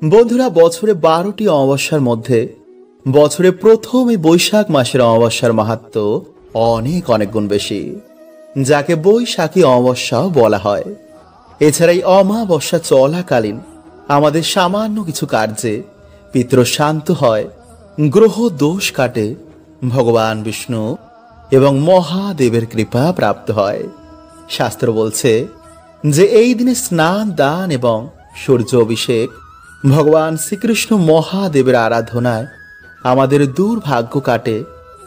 বন্ধুরা, বছরে 12টি অমাবস্যার মধ্যে বছরে প্রথম এই বৈশাখ মাসের অমাবস্যার মাহাত্ম্য অনেক অনেক গুণ বেশি, যাকে বৈশাখী অমাবস্যাও বলা হয়। এছাড়া এই অমাবস্যা চলাকালীন আমাদের সামান্য কিছু কার্যে পিতৃ শান্ত হয়, গ্রহ দোষ কাটে, ভগবান বিষ্ণু এবং মহাদেবের কৃপা প্রাপ্ত হয়। শাস্ত্র বলছে যে এই দিনে স্নান দান এবং সূর্য অভিষেক, ভগবান শ্রীকৃষ্ণ মহাদেবের আরাধনায় আমাদের দুর্ভাগ্য কাটে,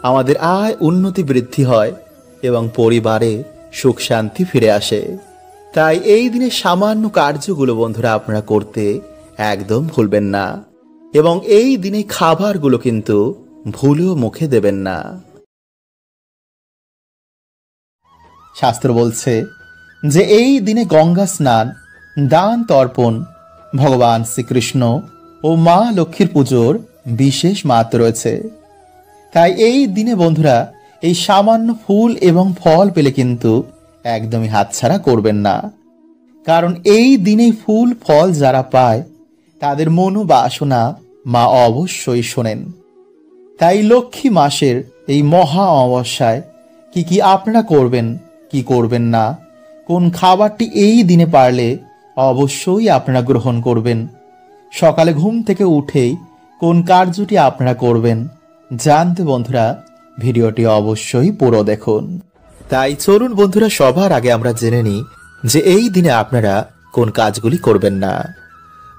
আমাদের আয় উন্নতি বৃদ্ধি হয় এবং পরিবারে সুখ শান্তি ফিরে আসে। তাই এই দিনে সামান্য কার্যগুলো বন্ধুরা আপনারা করতে একদম ভুলবেন না, এবং এই দিনে খাবারগুলো কিন্তু ভুলেও মুখে দেবেন না। শাস্ত্র বলছে যে এই দিনে গঙ্গা স্নান, দান তর্পণ, ভগবান শ্রীকৃষ্ণ ও মা লক্ষ্মীর পুজোর বিশেষ মাহাত্ম্য রয়েছে। তাই এই দিনে বন্ধুরা এই সামান্য ফুল এবং ফল পেলে কিন্তু একদমই হাতছাড়া করবেন না, কারণ এই দিনেই ফুল ফল যারা পায় তাদের মনোবাসনা মা অবশ্যই শোনেন। তাই লক্ষ্মী মাসের এই মহা অমাবস্যায় কি কি আপনারা করবেন, কি করবেন না, কোন খাবারটি এই দিনে পারলে অবশ্যই আপনারা গ্রহণ করবেন, সকালে ঘুম থেকে উঠেই কোন কার্যটি আপনারা করবেন জানতে বন্ধুরা ভিডিওটি অবশ্যই পুরো দেখুন। তাই চলুন বন্ধুরা, সবার আগে আমরা জেনে নিই যে এই দিনে আপনারা কোন কাজগুলি করবেন না।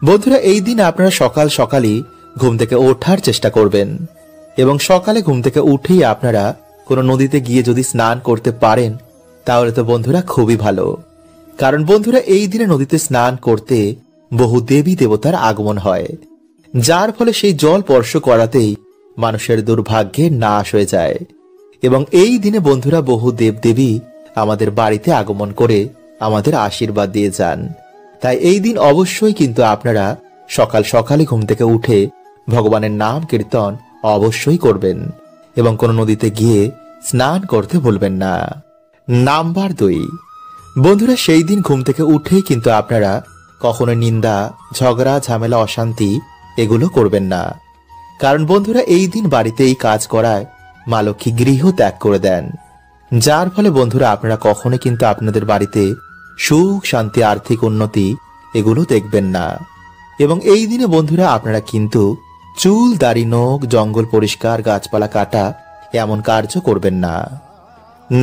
বন্ধুরা, এই দিন আপনারা সকাল সকালই ঘুম থেকে ওঠার চেষ্টা করবেন, এবং সকালে ঘুম থেকে উঠেই আপনারা কোনো নদীতে গিয়ে যদি স্নান করতে পারেন তাহলে তো বন্ধুরা খুবই ভালো। কারণ বন্ধুরা এই দিনে নদীতে স্নান করতে বহু দেবী দেবতার আগমন হয়, যার ফলে সেই জল স্পর্শ করাতেই মানুষের দুর্ভাগ্যের নাশ হয়ে যায়। এবং এই দিনে বন্ধুরা বহু দেবদেবী আমাদের বাড়িতে আগমন করে আমাদের আশীর্বাদ দিয়ে যান। তাই এই দিন অবশ্যই কিন্তু আপনারা সকাল সকালে ঘুম থেকে উঠে ভগবানের নাম কীর্তন অবশ্যই করবেন, এবং কোনো নদীতে গিয়ে স্নান করতে ভুলবেন না। নাম্বার 2, বন্ধুরা সেই দিন ঘুম থেকে উঠেই কিন্তু আপনারা কখনো নিন্দা, ঝগড়া, ঝামেলা, অশান্তি এগুলো করবেন না। কারণ বন্ধুরা এই দিন বাড়িতে এই কাজ করায় মা লক্ষ্মী গৃহ ত্যাগ করে দেন, যার ফলে বন্ধুরা আপনারা কখনো কিন্তু আপনাদের বাড়িতে সুখ শান্তি, আর্থিক উন্নতি এগুলো দেখবেন না। এবং এই দিনে বন্ধুরা আপনারা কিন্তু চুল, দাড়ি, নখ, জঙ্গল পরিষ্কার, গাছপালা কাটা এমন কার্য করবেন না।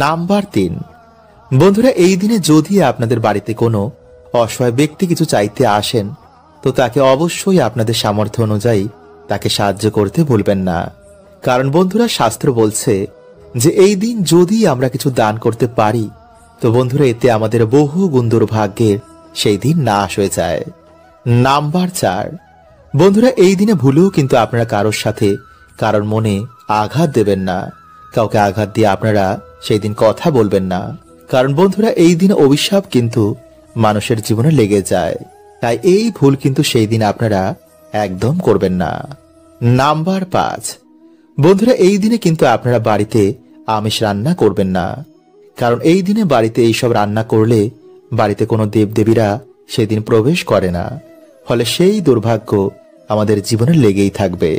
নাম্বার 3, বন্ধুরা এই দিনে যদি আপনাদের বাড়িতে কোনো অসহায় ব্যক্তি কিছু চাইতে আসেন তো তাকে অবশ্যই আপনাদের সামর্থ্য অনুযায়ী তাকে সাহায্য করতে ভুলবেন না। কারণ বন্ধুরা শাস্ত্র বলছে যে এই দিন যদি আমরা কিছু দান করতে পারি তো বন্ধুরা এতে আমাদের বহু গুণ দুর্ভাগ্যের সেই দিন নাশ হয়ে যায়। নাম্বার 4, বন্ধুরা এই দিনে ভুলেও কিন্তু আপনারা কারোর সাথে কারোর মনে আঘাত দেবেন না, কাউকে আঘাত দিয়ে আপনারা সেই দিন কথা বলবেন না। কারণ বন্ধুরা এই দিন অভিশাপ কিন্তু মানুষের জীবনে লেগে যায়, তাই এই ভুল কিন্তু সেই দিন আপনারা একদম করবেন না। নাম্বার 5, বন্ধুরা এই দিনে কিন্তু আপনারা বাড়িতে আমিষ রান্না করবেন না। কারণ এই দিনে বাড়িতে এইসব রান্না করলে বাড়িতে কোনো দেবদেবীরা সেদিন প্রবেশ করে না, ফলে সেই দুর্ভাগ্য আমাদের জীবনে লেগেই থাকবে।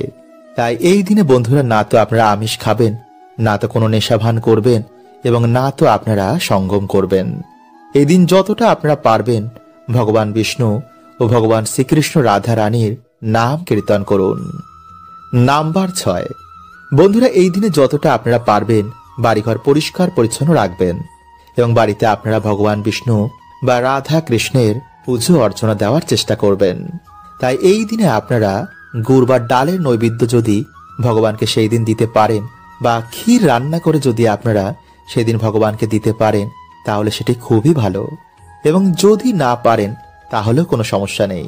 তাই এই দিনে বন্ধুরা না তো আপনারা আমিষ খাবেন, না তো কোনো নেশাভান করবেন, এবং না তো আপনারা সঙ্গম করবেন। এই দিন যতটা আপনারা পারবেন ভগবান বিষ্ণু ও ভগবান শ্রীকৃষ্ণ রাধা রানীর নাম কীর্তন করুন। নাম্বার 6, বন্ধুরা এই দিনে যতটা আপনারা পারবেন বাড়িঘর পরিষ্কার পরিচ্ছন্ন রাখবেন, এবং বাড়িতে আপনারা ভগবান বিষ্ণু বা রাধা কৃষ্ণের পুজো অর্চনা দেওয়ার চেষ্টা করবেন। তাই এই দিনে আপনারা গুড় বা ডালের নৈবেদ্য যদি ভগবানকে সেই দিন দিতে পারেন, বা ক্ষীর রান্না করে যদি আপনারা সেদিন ভগবানকে দিতে পারেন তাহলে সেটি খুবই ভালো। এবং যদি না পারেন তাহলেও কোনো সমস্যা নেই।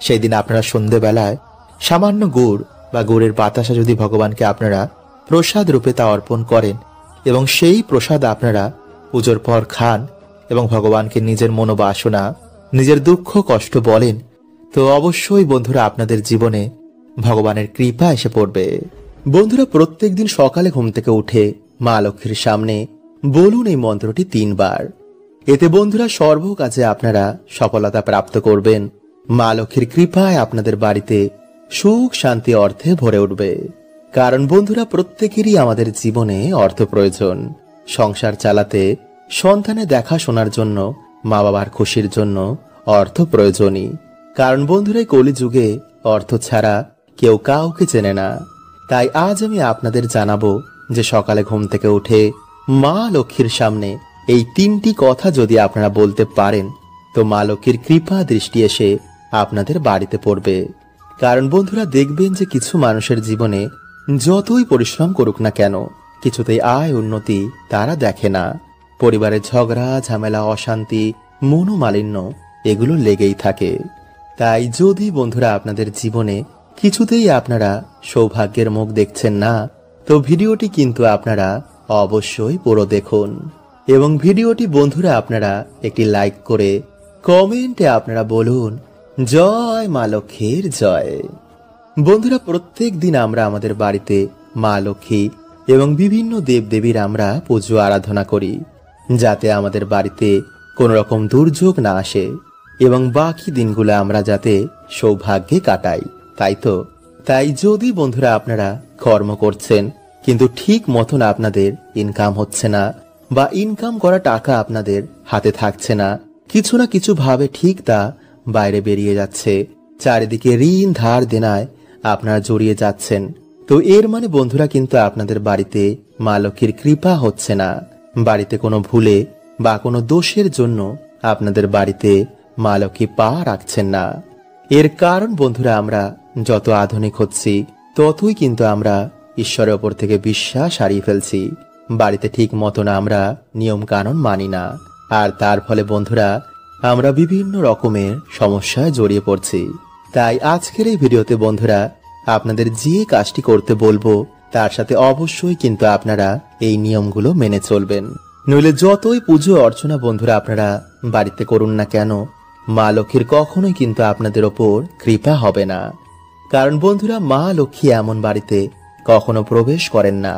সেই দিন আপনারা সন্ধ্যেবেলায় সামান্য গুড় বা গুড়ের বাতাসা যদি ভগবানকে আপনারা প্রসাদ রূপে তা অর্পণ করেন, এবং সেই প্রসাদ আপনারা পুজোর পর খান, এবং ভগবানকে নিজের মনোবাসনা, নিজের দুঃখ কষ্ট বলেন, তো অবশ্যই বন্ধুরা আপনাদের জীবনে ভগবানের কৃপা এসে পড়বে। বন্ধুরা প্রত্যেক দিন সকালে ঘুম থেকে উঠে মা লক্ষ্মীর সামনে বলুন এই মন্ত্রটি 3 বার। এতে বন্ধুরা সর্ব কাজে আপনারা সফলতা প্রাপ্ত করবেন মা লক্ষ্মীর কৃপায় আপনাদের বাড়িতে সুখ শান্তি অর্থে ভরে উঠবে। কারণ বন্ধুরা, প্রত্যেকেরই আমাদের জীবনে অর্থ প্রয়োজন। সংসার চালাতে, সন্তানের দেখাশোনার জন্য, মা বাবার খুশির জন্য অর্থ প্রয়োজনই। কারণ বন্ধুরা, এই কলিযুগে অর্থ ছাড়া কেউ কাউকে চেনে না। তাই আজ আমি আপনাদের জানাবো যে সকালে ঘুম থেকে উঠে মা লক্ষ্মীর সামনে এই 3টি কথা যদি আপনারা বলতে পারেন, তো মা লক্ষ্মীর কৃপা দৃষ্টি এসে আপনাদের বাড়িতে পড়বে। কারণ বন্ধুরা, দেখবেন যে কিছু মানুষের জীবনে যতই পরিশ্রম করুক না কেন, কিছুতেই আয় উন্নতি তারা দেখে না। পরিবারের ঝগড়া ঝামেলা, অশান্তি, মনোমালিন্য এগুলো লেগেই থাকে। তাই যদি বন্ধুরা আপনাদের জীবনে কিছুতেই আপনারা সৌভাগ্যের মুখ দেখছেন না, তো ভিডিওটি কিন্তু আপনারা অবশ্যই পুরো দেখুন। এবং ভিডিওটি বন্ধুরা আপনারা একটি লাইক করে কমেন্টে আপনারা বলুন, জয় মা লক্ষ্মীর জয়। বন্ধুরা, প্রত্যেক দিন আমরা আমাদের বাড়িতে মা লক্ষ্মী এবং বিভিন্ন দেবদেবীর আমরা পুজো আরাধনা করি, যাতে আমাদের বাড়িতে কোনো রকম দুর্যোগ না আসে এবং বাকি দিনগুলো আমরা যাতে সৌভাগ্যে কাটাই, তাই তো? তাই যদি বন্ধুরা আপনারা কর্ম করছেন কিন্তু ঠিক মতন আপনাদের ইনকাম হচ্ছে না, বা ইনকাম করা টাকা আপনাদের হাতে থাকছে না, কিছু না কিছু ভাবে ঠিক তা বাইরে বেরিয়ে যাচ্ছে, চারিদিকে ঋণ ধার দেনায় আপনারা জড়িয়ে যাচ্ছেন, তো এর মানে বন্ধুরা কিন্তু আপনাদের বাড়িতে মা লক্ষ্মীর কৃপা হচ্ছে না। বাড়িতে কোনো ভুলে বা কোনো দোষের জন্য আপনাদের বাড়িতে মা লক্ষ্মী পা রাখছেন না। এর কারণ বন্ধুরা, আমরা যত আধুনিক হচ্ছি ততই কিন্তু আমরা ঈশ্বরের ওপর থেকে বিশ্বাস হারিয়ে ফেলছি। বাড়িতে ঠিক মতন আমরা নিয়ম কানুন মানি না, আর তার ফলে বন্ধুরা আমরা বিভিন্ন রকমের সমস্যায় জড়িয়ে পড়ছি। তাই আজকের এই ভিডিওতে বন্ধুরা আপনাদের যে কাজটি করতে বলবো তার সাথে অবশ্যই কিন্তু আপনারা এই নিয়মগুলো মেনে চলবেন। নইলে যতই পুজো অর্চনা বন্ধুরা আপনারা বাড়িতে করুন না কেন, মা লক্ষ্মীর কখনোই কিন্তু আপনাদের ওপর কৃপা হবে না। কারণ বন্ধুরা, মা লক্ষ্মী এমন বাড়িতে কখনো প্রবেশ করেন না।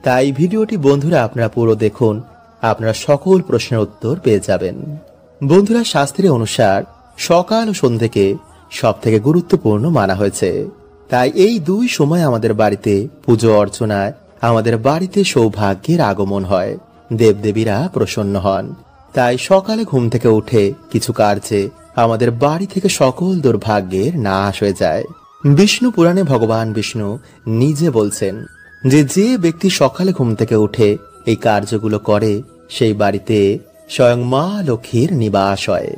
তাই ভিডিওটি বন্ধুরা আপনারা পুরো দেখুন, আপনারা সকল প্রশ্নের উত্তর পেয়ে যাবেন। বন্ধুরা, শাস্ত্রের অনুসার সকাল ও সন্ধ্যেকে সব থেকে গুরুত্বপূর্ণ মানা হয়েছে। তাই এই দুই সময় আমাদের বাড়িতে পুজো অর্চনায় আমাদের বাড়িতে সৌভাগ্যের আগমন হয়, দেবদেবীরা প্রসন্ন হন। তাই সকালে ঘুম থেকে উঠে কিছু কার্যে আমাদের বাড়ি থেকে সকল দুর্ভাগ্যের নাশ হয়ে যায়। বিষ্ণু পুরাণে ভগবান বিষ্ণু নিজে বলছেন যে যে ব্যক্তি সকালে ঘুম থেকে উঠে এই কার্যগুলো করে, সেই বাড়িতে স্বয়ং মা লক্ষ্মীর নিবাস হয়।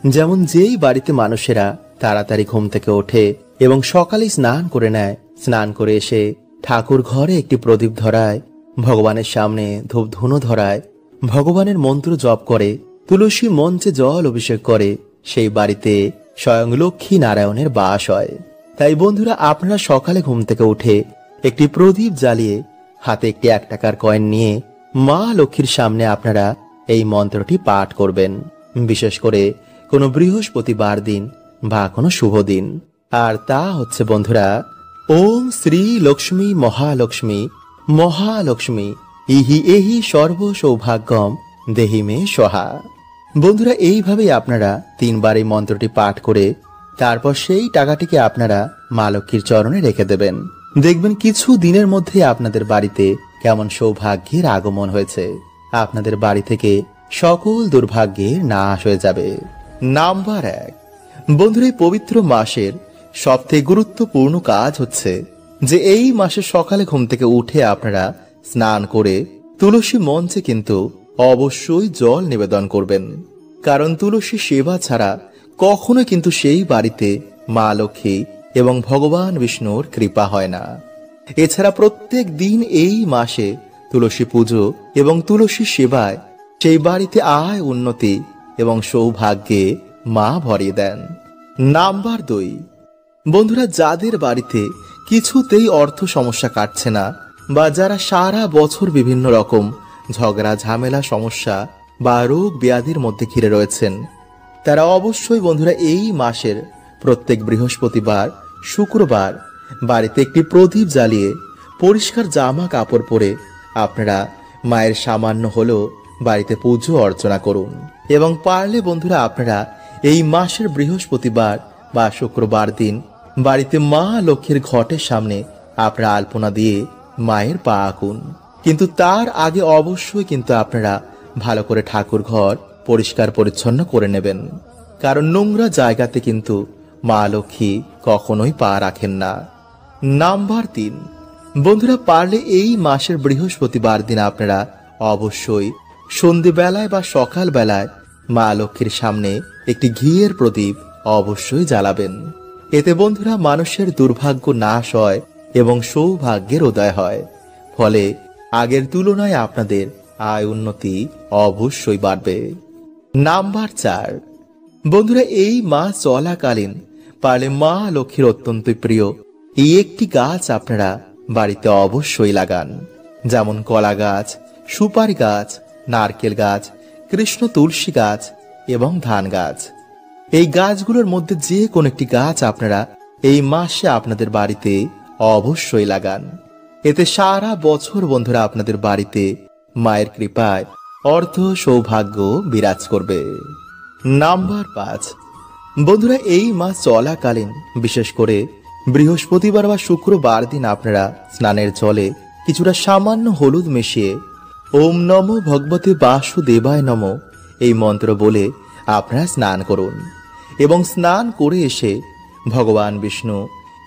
যেমন যেই বাড়িতে মানুষেরা তাড়াতাড়ি ঘুম থেকে ওঠে এবং সকালে স্নান করে নেয়, স্নান করে এসে ঠাকুর ঘরে একটি প্রদীপ ধরায়, ভগবানের সামনে ধূপ ধুনো ধরায়, ভগবানের মন্ত্র জপ করে, তুলসী মঞ্চে জল অভিষেক করে, সেই বাড়িতে স্বয়ং লক্ষ্মী নারায়ণের বাস হয়। তাই বন্ধুরা, আপনারা সকালে ঘুম থেকে উঠে একটি প্রদীপ জ্বালিয়ে হাতে একটি 1 টাকার কয়েন নিয়ে মা লক্ষ্মীর সামনে আপনারা এই মন্ত্রটি পাঠ করবেন, বিশেষ করে কোনো বৃহস্পতিবার দিন বা কোনো শুভ দিন। আর তা হচ্ছে বন্ধুরা, ওম শ্রী লক্ষ্মী মহালক্ষ্মী মহালক্ষ্মী ইহি এহি সর্ব সৌভাগ্যম দেহি মে সহা। বন্ধুরা, এইভাবেই আপনারা 3 বার এই মন্ত্রটি পাঠ করে তারপর সেই টাকাটিকে আপনারা মা লক্ষ্মীর চরণে রেখে দেবেন। দেখবেন কিছু দিনের মধ্যে আপনাদের বাড়িতে কেমন সৌভাগ্যের আগমন হয়েছে। আপনাদের বাড়ি থেকে সকল দুর্ভাগ্যের নাশ হয়ে যাবে। নাম্বার 1, বন্ধুরা, এই পবিত্র মাসের সবথেকে গুরুত্বপূর্ণ কাজ হচ্ছে যে এই মাসে সকালে ঘুম থেকে উঠে আপনারা স্নান করে তুলসী মঞ্চে কিন্তু অবশ্যই জল নিবেদন করবেন। কারণ তুলসী সেবা ছাড়া কখনো কিন্তু সেই বাড়িতে মা লক্ষ্মী এবং ভগবান বিষ্ণুর কৃপা হয় না। এছাড়া প্রত্যেক দিন এই মাসে তুলসী পুজো এবং তুলসী সেবায় সেই বাড়িতে আয় উন্নতি এবং সৌভাগ্যে মা ভরিয়ে দেন। নাম্বার 2, বন্ধুরা, যাদের বাড়িতে কিছুতেই অর্থ সমস্যা কাটছে না, বা যারা সারা বছর বিভিন্ন রকম ঝগড়া ঝামেলা সমস্যা বা রোগ ব্যাধির মধ্যে ঘিরে রয়েছেন, তারা অবশ্যই বন্ধুরা এই মাসের প্রত্যেক বৃহস্পতিবার শুক্রবার বাড়িতে একটি প্রদীপ জ্বালিয়ে পরিষ্কার জামা কাপড় পরে আপনারা মায়ের সামান্য হলেও বাড়িতে পুজো অর্চনা করুন। এবং পারলে বন্ধুরা আপনারা এই মাসের বৃহস্পতিবার বা শুক্রবার দিন বাড়িতে মা লক্ষ্মীর ঘটের সামনে আপনারা আলপনা দিয়ে মায়ের পা আঁকুন। কিন্তু তার আগে অবশ্যই কিন্তু আপনারা ভালো করে ঠাকুর ঘর পরিষ্কার পরিচ্ছন্ন করে নেবেন, কারণ নোংরা জায়গাতে কিন্তু মা লক্ষ্মী কখনোই পা রাখেন না। নাম্বার 3, বন্ধুরা পারলে এই মাসের বৃহস্পতিবার দিন আপনারা অবশ্যই সন্ধেবেলায় বা সকাল বেলায় মা লক্ষ্মীর সামনে একটি ঘিয়ের প্রদীপ অবশ্যই জ্বালাবেন। এতে বন্ধুরা মানুষের দুর্ভাগ্য নাশ হয় এবং সৌভাগ্যের উদয় হয়, ফলে আগের তুলনায় আপনাদের আয় উন্নতি অবশ্যই বাড়বে। নাম্বার 4, বন্ধুরা এই মাস চলাকালীন পারলে মা লক্ষ্মীর অত্যন্ত প্রিয় এই একটি গাছ আপনারা বাড়িতে অবশ্যই লাগান, যেমন কলা গাছ, সুপারি গাছ, নারকেল গাছ, কৃষ্ণ তুলসী গাছ এবং ধান গাছ। এই গাছগুলোর মধ্যে যে কোনো একটি গাছ আপনারা এই মাসে আপনাদের বাড়িতে অবশ্যই লাগান। এতে সারা বছর বন্ধুরা আপনাদের বাড়িতে মায়ের কৃপায় অর্থ সৌভাগ্য বিরাজ করবে। নাম্বার 5, বন্ধুরা এই মাস চলাকালীন বিশেষ করে বৃহস্পতিবার বা শুক্রবার দিন আপনারা স্নানের জলে কিছুটা সামান্য হলুদ মিশিয়ে ওম নমো ভগবতে বাসুদেবায় নমো এই মন্ত্র বলে আপনারা স্নান করুন এবং স্নান করে এসে ভগবান বিষ্ণু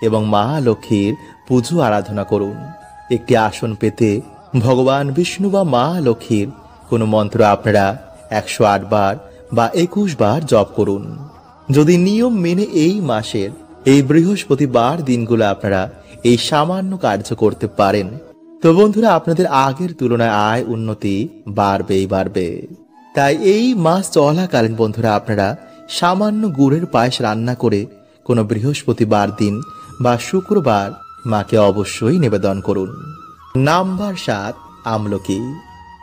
এবং মা লক্ষ্মীর পুজো আরাধনা করুন। একটি আসন পেতে ভগবান বিষ্ণু বা মা লক্ষ্মীর কোনো মন্ত্র আপনারা 108 বার বা 21 বার জপ করুন। যদি নিয়ম মেনে এই মাসের এই বৃহস্পতিবার দিনগুলো আপনারা এই সামান্য কার্য করতে পারেন, তো বন্ধুরা আপনাদের আগের তুলনায় আয় উন্নতি বাড়বেই বাড়বে। তাই এই মাস চলাকালীন বন্ধুরা আপনারা সামান্য গুড়ের পায়েস রান্না করে কোনো বৃহস্পতিবার দিন বা শুক্রবার মাকে অবশ্যই নিবেদন করুন। নাম্বার 7, আমলকি।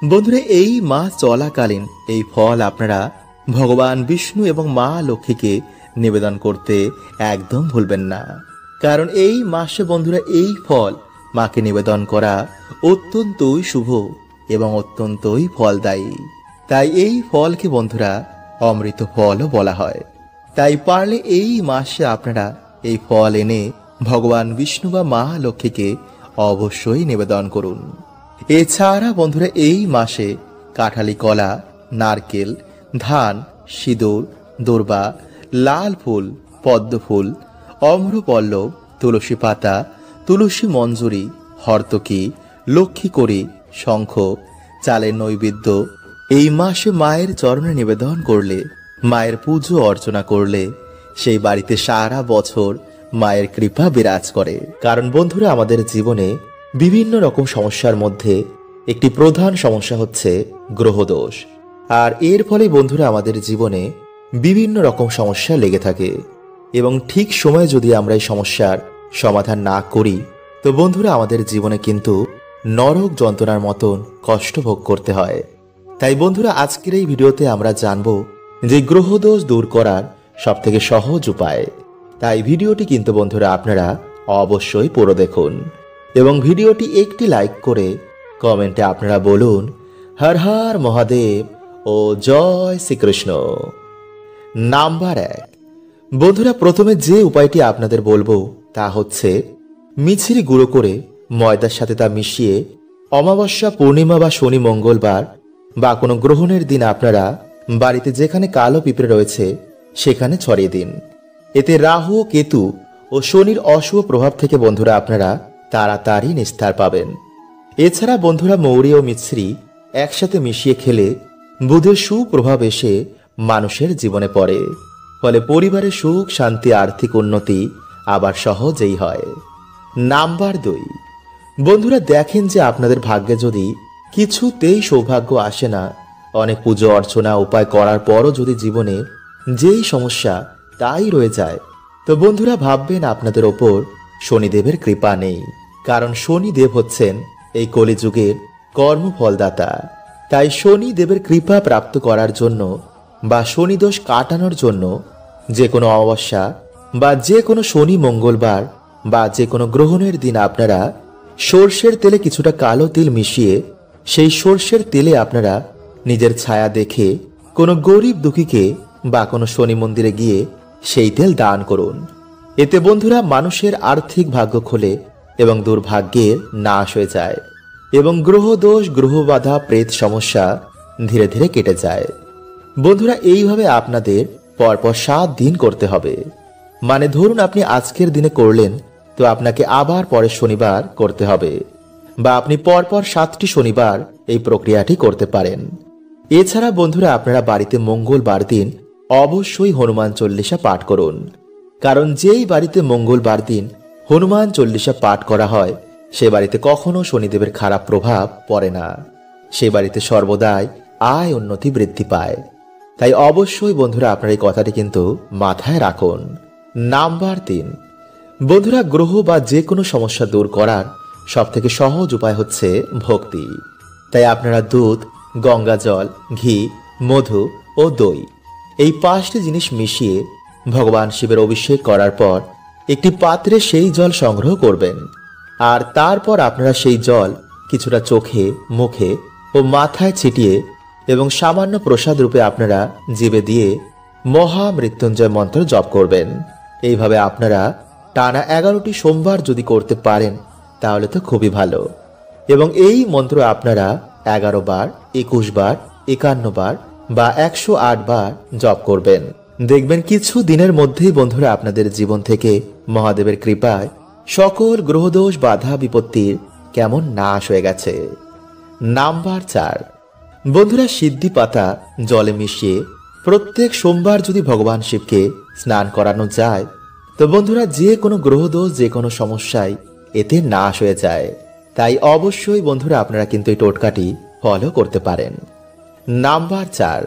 বন্ধুরা এই মাস চলাকালীন এই ফল আপনারা ভগবান বিষ্ণু এবং মা লক্ষ্মীকে নিবেদন করতে একদম ভুলবেন না, কারণ এই মাসে বন্ধুরা এই ফল মাকে নিবেদন করা অত্যন্তই শুভ এবং অত্যন্তই ফলদায়ী। তাই এই ফলকে বন্ধুরা অমৃত ফলও বলা হয়। তাই পারলে এই মাসে আপনারা এই ফল এনে ভগবান বিষ্ণু বা মা লক্ষ্মীকে অবশ্যই নিবেদন করুন। এছাড়া বন্ধুরা এই মাসে কাঁঠালি কলা, নারকেল, ধান, সিঁদুর, দূর্বা, লাল ফুল, পদ্ম ফুল, অম্রপল্লব, তুলসী পাতা, তুলসী মঞ্জুরি, হর্তকি, লক্ষ্মী কড়ি, শঙ্খ, চালের নৈবেদ্য এই মাসে মায়ের চরণে নিবেদন করলে, মায়ের পুজো অর্চনা করলে সেই বাড়িতে সারা বছর মায়ের কৃপা বিরাজ করে। কারণ বন্ধুরা আমাদের জীবনে বিভিন্ন রকম সমস্যার মধ্যে একটি প্রধান সমস্যা হচ্ছে গ্রহদোষ, আর এর ফলে বন্ধুরা আমাদের জীবনে বিভিন্ন রকম সমস্যা লেগে থাকে এবং ঠিক সময়ে যদি আমরা এই সমস্যার সমাধান না করি, তো বন্ধুরা আমাদের জীবনে কিন্তু নরক যন্ত্রণার মতন কষ্ট ভোগ করতে হয়। তাই বন্ধুরা আজকের এই ভিডিওতে আমরা জানব যে গ্রহদোষ দূর করার সবথেকে সহজ উপায়। তাই ভিডিওটি কিন্তু বন্ধুরা আপনারা অবশ্যই পুরো দেখুন এবং ভিডিওটি একটি লাইক করে কমেন্টে আপনারা বলুন হর হর মহাদেব ও জয় শ্রীকৃষ্ণ। নাম্বার 1, বন্ধুরা প্রথমে যে উপায়টি আপনাদের বলবো তা হচ্ছে মিছরি গুঁড়ো করে ময়দার সাথে তা মিশিয়ে অমাবস্যা, পূর্ণিমা বা শনি, মঙ্গলবার বা কোনো গ্রহণের দিন আপনারা বাড়িতে যেখানে কালো পিঁপড়ে রয়েছে সেখানে ছড়িয়ে দিন। এতে রাহু, কেতু ও শনির অশুভ প্রভাব থেকে বন্ধুরা আপনারা তাড়াতাড়ি নিস্তার পাবেন। এছাড়া বন্ধুরা মৌরি ও মিছরি একসাথে মিশিয়ে খেলে বুধের সুপ্রভাব এসে মানুষের জীবনে পড়ে, ফলে পরিবারের সুখ, শান্তি, আর্থিক উন্নতি আবার সহজেই হয়। নাম্বার 2, বন্ধুরা দেখেন যে আপনাদের ভাগ্যে যদি কিছুতেই সৌভাগ্য আসে না, অনেক পুজো অর্চনা উপায় করার পরও যদি জীবনে যেই সমস্যা তাই রয়ে যায়, তো বন্ধুরা ভাববেন আপনাদের ওপর শনিদেবের কৃপা নেই। কারণ শনিদেব হচ্ছেন এই কলিযুগের কর্মফলদাতা। তাই শনিদেবের কৃপা প্রাপ্ত করার জন্য বা শনিদোষ কাটানোর জন্য যে কোনো অমাবস্যা বা যে কোনো শনি, মঙ্গলবার বা যে কোনো গ্রহণের দিন আপনারা সর্ষের তেলে কিছুটা কালো তিল মিশিয়ে সেই সর্ষের তেলে আপনারা নিজের ছায়া দেখে কোনো গরিব দুঃখীকে বা কোনো শনি মন্দিরে গিয়ে সেই তেল দান করুন। এতে বন্ধুরা মানুষের আর্থিক ভাগ্য খোলে এবং দুর্ভাগ্যের নাশ হয়ে যায় এবং গ্রহ দোষ, গ্রহ বাধা, প্রেত সমস্যা ধীরে ধীরে কেটে যায়। বন্ধুরা এইভাবে আপনাদের পরপর 7 দিন করতে হবে। মানে ধরুন আপনি আজকের দিনে করলেন, তো আপনাকে আবার পরের শনিবার করতে হবে, বা আপনি পরপর 7টি শনিবার এই প্রক্রিয়াটি করতে পারেন। এছাড়া বন্ধুরা আপনারা বাড়িতে মঙ্গলবার দিন অবশ্যই হনুমান চল্লিশা পাঠ করুন, কারণ যেই বাড়িতে মঙ্গলবার দিন হনুমান চল্লিশা পাঠ করা হয় সে বাড়িতে কখনো শনিদেবের খারাপ প্রভাব পড়ে না, সে বাড়িতে সর্বদাই আয় উন্নতি বৃদ্ধি পায়। তাই অবশ্যই বন্ধুরা আপনারা এই কথাটি কিন্তু মাথায় রাখুন। নাম্বার 3, বন্ধুরা গ্রহ বা যে কোনো সমস্যা দূর করার সব থেকে সহজ উপায় হচ্ছে ভক্তি। তাই আপনারা দুধ, গঙ্গা জল, ঘি, মধু ও দই এই 5টি জিনিস মিশিয়ে ভগবান শিবের অভিষেক করার পর একটি পাত্রে সেই জল সংগ্রহ করবেন। আর তারপর আপনারা সেই জল কিছুটা চোখে, মুখে ও মাথায় ছিটিয়ে এবং সামান্য প্রসাদ রূপে আপনারা জিভে দিয়ে মহামৃত্যুঞ্জয় মন্ত্র জপ করবেন। এইভাবে আপনারা টানা 11টি সোমবার যদি করতে পারেন তাহলে তো খুবই ভালো। এবং এই মন্ত্র আপনারা 11 বার, 21 বার, 51 বার বা 108 বার জপ করবেন। দেখবেন কিছু দিনের মধ্যেই বন্ধুরা আপনাদের জীবন থেকে মহাদেবের কৃপায় সকল গ্রহদোষ, বাধা, বিপত্তির কেমন নাশ হয়ে গেছে। নাম্বার 4, বন্ধুরা সিদ্ধি পাতা জলে মিশিয়ে প্রত্যেক সোমবার যদি ভগবান শিবকে স্নান করানো যায় তো বন্ধুরা যে কোনো গ্রহদোষ, যে কোনো সমস্যাই এতে নাশ হয়ে যায়। তাই অবশ্যই বন্ধুরা আপনারা কিন্তু এই টোটকাটি ফলো করতে পারেন। নাম্বার 4,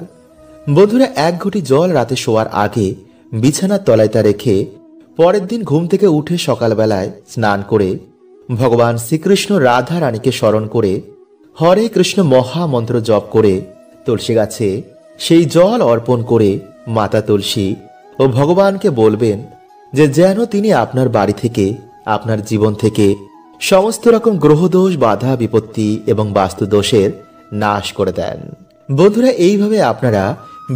বন্ধুরা 1 ঘটি জল রাতে শোয়ার আগে বিছানার তলায় তা রেখে পরের দিন ঘুম থেকে উঠে সকালবেলায় স্নান করে ভগবান শ্রীকৃষ্ণ, রাধা রানীকে স্মরণ করে হরে কৃষ্ণ মহামন্ত্র জপ করে তুলসী গাছে সেই জল অর্পণ করে মাতা তুলসী ও ভগবানকে বলবেন যে যেন তিনি আপনার বাড়ি থেকে, আপনার জীবন থেকে সমস্ত রকম গ্রহদোষ, বাধা, বিপত্তি এবং বাস্তু দোষের নাশ করে দেন। বন্ধুরা এইভাবে আপনারা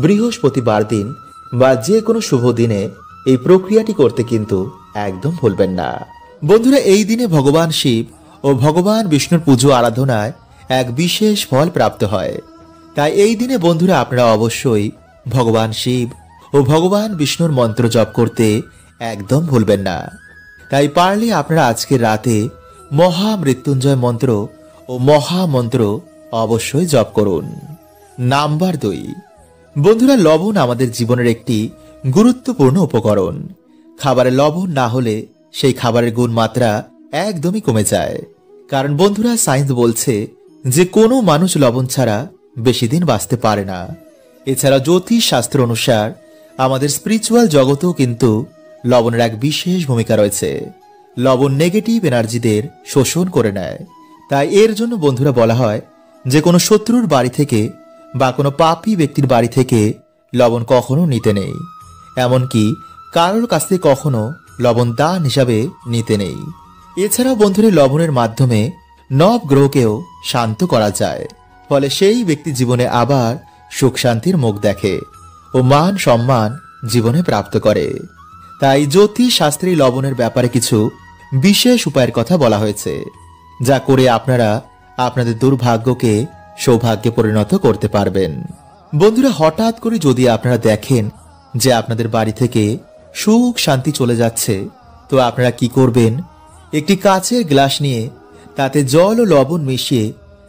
বৃহস্পতিবার দিন বা যে কোনো শুভ দিনে এই প্রক্রিয়াটি করতে কিন্তু একদম ভুলবেন না। বন্ধুরা এই দিনে ভগবান শিব ও ভগবান বিষ্ণুর পুজো আরাধনায় এক বিশেষ ফল প্রাপ্ত হয়। তাই এই দিনে বন্ধুরা আপনারা অবশ্যই ভগবান শিব ও ভগবান বিষ্ণুর মন্ত্র জপ করতে একদম ভুলবেন না। তাই পারলে আপনারা আজকের রাতে মহামৃত্যুঞ্জয় মন্ত্র ও মহামন্ত্র অবশ্যই জপ করুন। নাম্বার 2, বন্ধুরা লবণ আমাদের জীবনের একটি গুরুত্বপূর্ণ উপকরণ। খাবারে লবণ না হলে সেই খাবারের গুণমাত্রা একদমই কমে যায়। কারণ বন্ধুরা সায়েন্স বলছে যে কোনো মানুষ লবণ ছাড়া বেশি দিন বাঁচতে পারে না। এছাড়া জ্যোতিষ শাস্ত্র অনুসার আমাদের স্পিরিচুয়াল জগতেও কিন্তু লবণের এক বিশেষ ভূমিকা রয়েছে। লবণ নেগেটিভ এনার্জিদের শোষণ করে নেয়। তাই এর জন্য বন্ধুরা বলা হয় যে কোনো শত্রুর বাড়ি থেকে বা কোনো পাপী ব্যক্তির বাড়ি থেকে লবণ কখনো নিতে নেই। এমনকি কারোর কাছ থেকে কখনো লবণ দান হিসাবে নিতে নেই। এছাড়াও বন্ধুরা লবণের মাধ্যমে নবগ্রহকেও শান্ত করা যায়। ফলে সেই ব্যক্তি জীবনে আবার সুখ শান্তির মুখ দেখে ও মান সম্মান জীবনে প্রাপ্ত করে। তাই জ্যোতিষ শাস্ত্রী লবণের ব্যাপারে কিছু বিশেষ উপায়ের কথা বলা হয়েছে, যা করে আপনারা আপনাদের দুর্ভাগ্যকে সৌভাগ্যে পরিণত করতে পারবেন। বন্ধুরা হঠাৎ করে যদি আপনারা দেখেন যে আপনাদের বাড়ি থেকে সুখ শান্তি চলে যাচ্ছে, তো আপনারা কি করবেন, একটি কাচের গ্লাস নিয়ে তাতে জল ও লবণ মিশিয়ে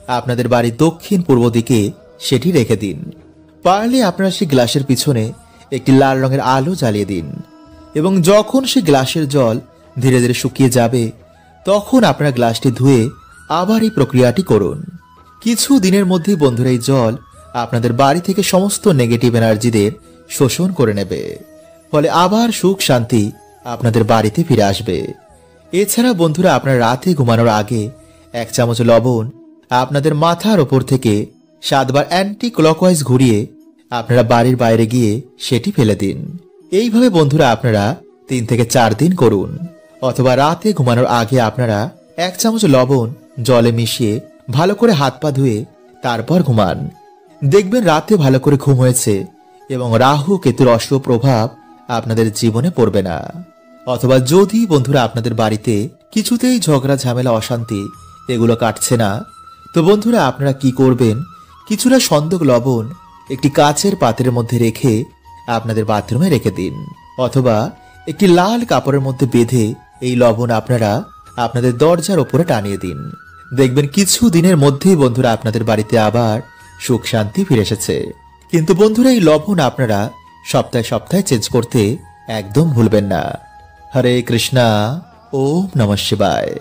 আপনাদের বাড়ির দক্ষিণ পূর্ব দিকে সেটি রেখে দিন। পারলে আপনারা সেই গ্লাসের পিছনে একটি লাল রঙের আলো জ্বালিয়ে দিন এবং যখন সেই গ্লাসের জল ধীরে ধীরে শুকিয়ে যাবে তখন আপনারা গ্লাসটি ধুয়ে আবার এই প্রক্রিয়াটি করুন। কিছু দিনের মধ্যেই বন্ধুরা এই জল আপনাদের বাড়ি থেকে সমস্ত নেগেটিভ এনার্জিদের শোষণ করে নেবে। ফলে আবার সুখ শান্তি আপনাদের বাড়িতে ফিরে আসবে। এছাড়া বন্ধুরা আপনারা রাতে ঘুমানোর আগে 1 চামচ লবণ আপনাদের মাথার ওপর থেকে 7 বার অ্যান্টি ক্লকওয়াইজ ঘুরিয়ে আপনারা বাড়ির বাইরে গিয়ে সেটি ফেলে দিন। এইভাবে বন্ধুরা আপনারা 3 থেকে 4 দিন করুন। অথবা রাতে ঘুমানোর আগে আপনারা 1 চামচ লবণ জলে মিশিয়ে ভালো করে হাত পা ধুয়ে তারপর ঘুমান। দেখবেন রাতে ভালো করে ঘুম হয়েছে এবং রাহু কেতুর অশুভ প্রভাব আপনাদের জীবনে পড়বে না। অথবা যদি বন্ধুরা আপনাদের বাড়িতে কিছুতেই ঝগড়া ঝামেলা অশান্তি এগুলো কাটছে না, তো বন্ধুরা আপনারা কি করবেন, কিছুটা সন্দক লবণ একটি কাচের পাত্রের মধ্যে রেখে আপনাদের বাথরুমে রেখে দিন। অথবা একটি লাল কাপড়ের মধ্যে বেঁধে এই লবণ আপনারা আপনাদের দরজার উপরে টানিয়ে দিন। দেখবেন কিছু দিনের মধ্যেই বন্ধুরা আপনাদের বাড়িতে আবার সুখ শান্তি ফিরে এসেছে। কিন্তু বন্ধুরা এই লবণ আপনারা সপ্তাহে সপ্তাহে চেঞ্জ করতে একদম ভুলবেন না। হরে কৃষ্ণা, ওম নমঃ শিবায়।